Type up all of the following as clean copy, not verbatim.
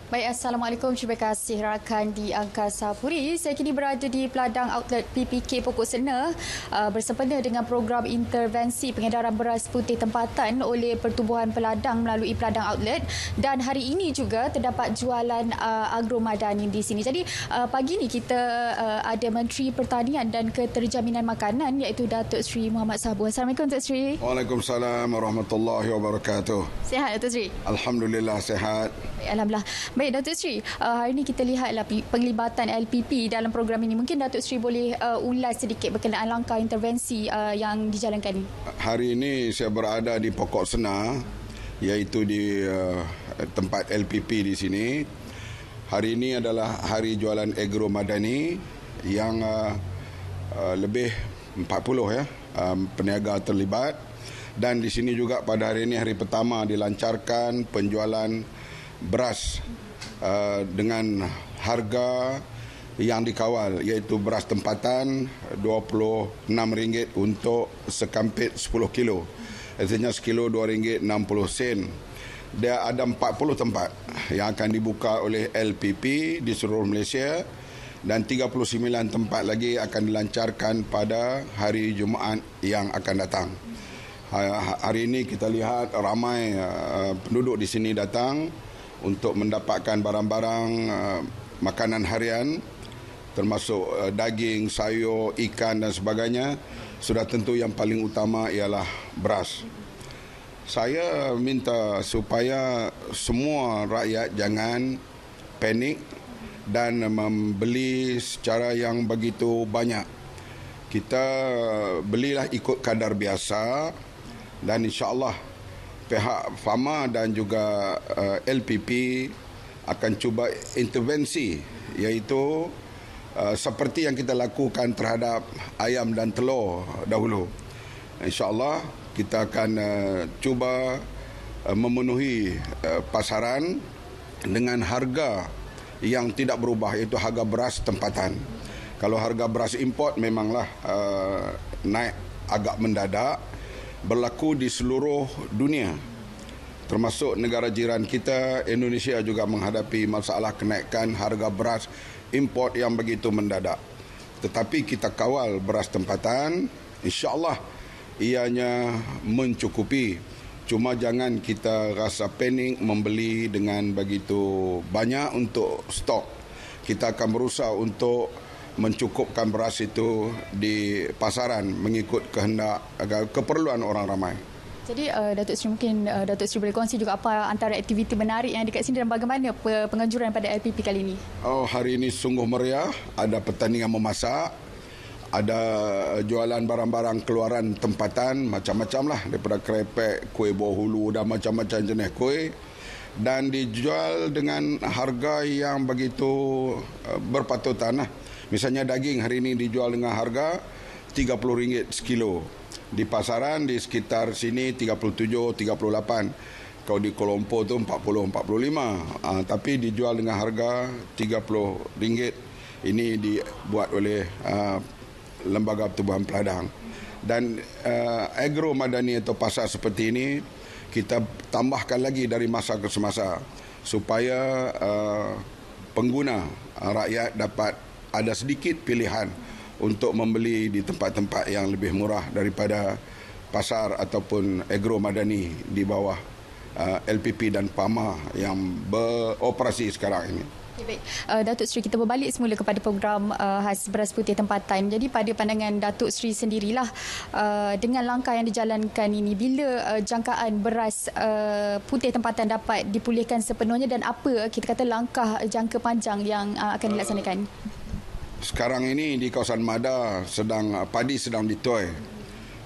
Baik, Assalamualaikum. Terima kasih rakan di Angkasa Puri. Saya kini berada di Peladang Outlet PPK Pokok Sena bersempena dengan program intervensi pengedaran beras putih tempatan oleh Pertubuhan Peladang melalui Peladang Outlet, dan hari ini juga terdapat jualan agromadani di sini. Jadi pagi ni kita ada Menteri Pertanian dan Keterjaminan Makanan iaitu Datuk Seri Muhammad Sabu. Assalamualaikum Datuk Seri. Waalaikumsalam warahmatullahi wabarakatuh. Sihat Datuk Seri? Alhamdulillah sihat. Alhamdulillah. Baik Datuk Seri, hari ini kita lihatlah penglibatan LPP dalam program ini. Mungkin Datuk Seri boleh ulas sedikit berkenaan langkah intervensi yang dijalankan ini. Hari ini saya berada di Pokok Sena, iaitu di tempat LPP di sini. Hari ini adalah hari jualan agromadani yang lebih 40 peniaga terlibat. Dan di sini juga pada hari ini hari pertama dilancarkan penjualan beras dengan harga yang dikawal, iaitu beras tempatan RM26 untuk sekampit 10 kilo. Artinya sekilo RM2.60. Dia ada 40 tempat yang akan dibuka oleh LPP di seluruh Malaysia, dan 39 tempat lagi akan dilancarkan pada hari Jumaat yang akan datang. Hari ini kita lihat ramai penduduk di sini datang untuk mendapatkan barang-barang makanan harian, termasuk daging, sayur, ikan dan sebagainya. Sudah tentu yang paling utama ialah beras. Saya minta supaya semua rakyat jangan panik dan membeli secara yang begitu banyak. Kita belilah ikut kadar biasa, dan insya-Allah pihak Fama dan juga LPP akan cuba intervensi, iaitu seperti yang kita lakukan terhadap ayam dan telur dahulu. InsyaAllah kita akan cuba memenuhi pasaran dengan harga yang tidak berubah, iaitu harga beras tempatan. Kalau harga beras import memanglah naik agak mendadak, berlaku di seluruh dunia, termasuk negara jiran kita. Indonesia juga menghadapi masalah kenaikan harga beras import yang begitu mendadak. Tetapi kita kawal beras tempatan, insya-Allah ianya mencukupi. Cuma jangan kita rasa panik membeli dengan begitu banyak untuk stok. Kita akan berusaha untuk mencukupkan beras itu di pasaran mengikut kehendak keperluan orang ramai. Jadi Datuk Seri, mungkin Datuk Seri boleh kongsi juga apa antara aktiviti menarik yang dekat sini dan bagaimana penganjuran pada LPP kali ini? Hari ini sungguh meriah. Ada pertandingan memasak, ada jualan barang-barang keluaran tempatan macam-macam lah, daripada krepek, kuih Bohulu dan macam-macam jenis kuih, dan dijual dengan harga yang begitu berpatutan lah. Misalnya daging hari ini dijual dengan harga RM30 sekilo. Di pasaran di sekitar sini 37, 38. Kalau di Kuala Lumpur tu 40, 45. Tapi dijual dengan harga RM30. Ini dibuat oleh Lembaga Pertubuhan Peladang. Dan agromadani atau pasar seperti ini kita tambahkan lagi dari masa ke semasa supaya pengguna rakyat dapat ada sedikit pilihan untuk membeli di tempat-tempat yang lebih murah daripada pasar ataupun agromadani di bawah LPP dan PAMA yang beroperasi sekarang ini. Baik, Datuk Seri, kita berbalik semula kepada program khas beras putih tempatan. Jadi pada pandangan Datuk Seri sendirilah, dengan langkah yang dijalankan ini, bila jangkaan beras putih tempatan dapat dipulihkan sepenuhnya, dan apa kita kata langkah jangka panjang yang akan dilaksanakan? Sekarang ini di kawasan Mada padi sedang dituai.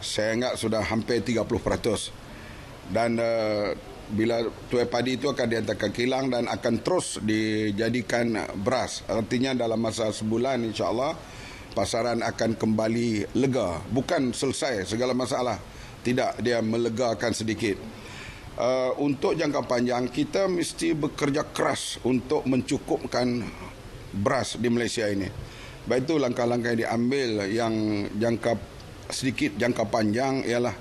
Saya ingat sudah hampir 30%. Dan bila tuai padi itu akan dihantar ke kilang dan akan terus dijadikan beras. Artinya dalam masa sebulan insya-Allah pasaran akan kembali lega. Bukan selesai segala masalah. Tidak, dia melegakan sedikit. Untuk jangka panjang kita mesti bekerja keras untuk mencukupkan beras di Malaysia ini. Baik itu langkah-langkah yang diambil yang sedikit jangka panjang ialah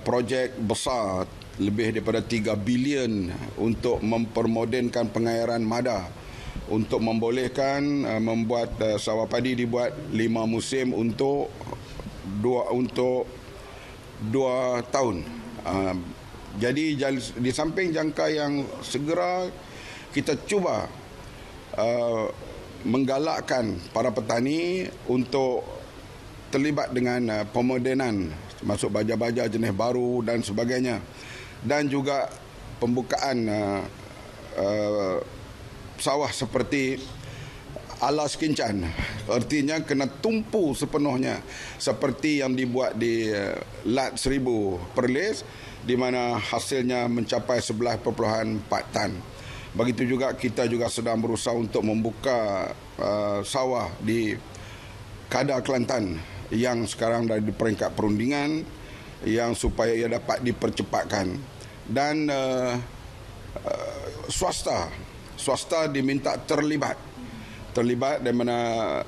projek besar lebih daripada 3 bilion untuk mempermodenkan pengairan Mada, untuk membolehkan membuat sawah padi dibuat 5 musim untuk 2 tahun. Jadi di samping jangka yang segera, kita cuba menggalakkan para petani untuk terlibat dengan pemodenan, masuk baja-baja jenis baru dan sebagainya, dan juga pembukaan sawah seperti alas kincan, artinya kena tumpu sepenuhnya seperti yang dibuat di Lat Seribu Perlis, di mana hasilnya mencapai 11.4 tan. Begitu juga kita juga sedang berusaha untuk membuka sawah di Kadar Kelantan yang sekarang dah di peringkat perundingan, yang supaya ia dapat dipercepatkan. Dan swasta diminta terlibat di mana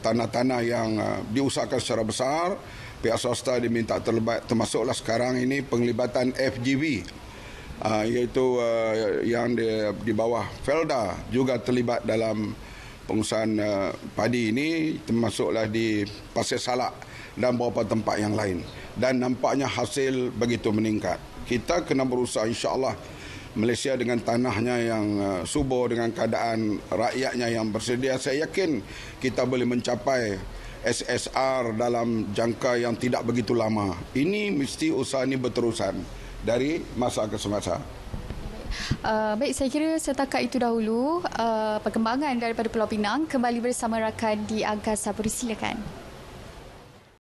tanah-tanah yang diusahakan secara besar, pihak swasta diminta terlibat, termasuklah sekarang ini penglibatan FGV, iaitu yang di bawah Felda juga terlibat dalam pengusahaan padi ini, termasuklah di Pasir Salak dan beberapa tempat yang lain. Dan nampaknya hasil begitu meningkat. Kita kena berusaha, insya-Allah Malaysia dengan tanahnya yang subur, dengan keadaan rakyatnya yang bersedia, saya yakin kita boleh mencapai SSR dalam jangka yang tidak begitu lama. Ini mesti usaha ini berterusan dari masa ke semasa. Baik, saya kira setakat itu dahulu perkembangan daripada Pulau Pinang. Kembali bersama rakan di Angkasa Puri, silakan.